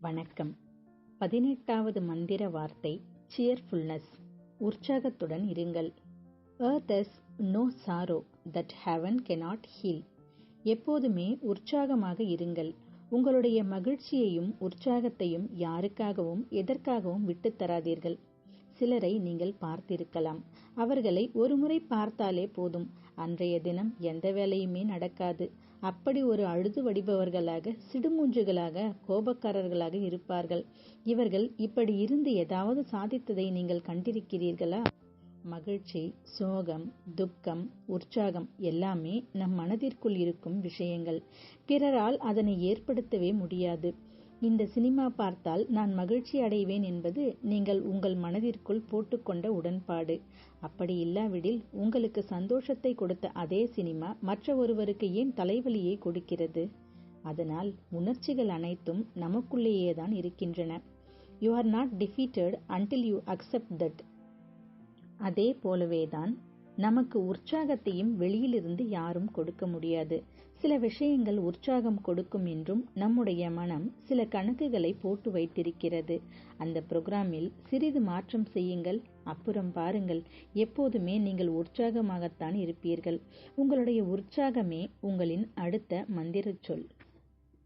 வணக்கம். 18வது மந்திர வார்த்தை சியர்ஃபுல்னஸ். உற்சாகத்துடன் இருங்கள். Earth has no sorrow that heaven cannot heal. எப்போதுமே உற்சாகமாக இருங்கள். உங்களுடைய மகிழ்ச்சியையும் உற்சாகத்தையும் யாருக்காகவும் எதற்காகவும் விட்டுத் தராதீர்கள். சிலரை நீங்கள் பார்த்திருக்கலாம். அவர்களை ஒருமுறை பார்த்தாலே போதும், அன்றைய தினம் எந்த வேலையுமே நடக்காது. அப்படி ஒரு அழுது வடிபவர்களாக, சிடுமூஞ்சுகளாக, கோபக்காரர்களாக இருப்பார்கள். இவர்கள் இப்படி இருந்து ஏதாவது சாதித்ததை நீங்கள் கண்டிருக்கிறீர்களா? மகிழ்ச்சி, சோகம், துக்கம், உற்சாகம் எல்லாமே நம் மனதிற்குள் இருக்கும் விஷயங்கள். பிறரால் அதனை ஏற்படுத்தவே முடியாது. இந்த சினிமா பார்த்தால் நான் மகிழ்ச்சி அடைவேன் என்பது நீங்கள் உங்கள் மனதிற்குள் போட்டுக்கொண்ட உடன்பாடு. அப்படி இல்லாவிடில் உங்களுக்கு சந்தோஷத்தை கொடுத்த அதே சினிமா மற்ற ஒருவருக்கு ஏன் தலைவலியை கொடுக்கிறது? அதனால் உணர்ச்சிகள் அனைத்தும் நமக்குள்ளேயேதான் இருக்கின்றன. You are not defeated until you accept that. அதே போலவேதான் நமக்கு உற்சாகத்தையும் வெளியிலிருந்து யாரும் கொடுக்க முடியாது. சில விஷயங்கள் உற்சாகம் கொடுக்கும் என்றும் நம்முடைய மனம் சில கணக்குகளை போட்டு வைத்திருக்கிறது. அந்த புரோகிராமில் சிறிது மாற்றம் செய்யுங்கள், அப்புறம் பாருங்கள், எப்போதுமே நீங்கள் உற்சாகமாகத்தான் இருப்பீர்கள். உங்களுடைய உற்சாகமே உங்களின் அடுத்த மந்திர சொல்.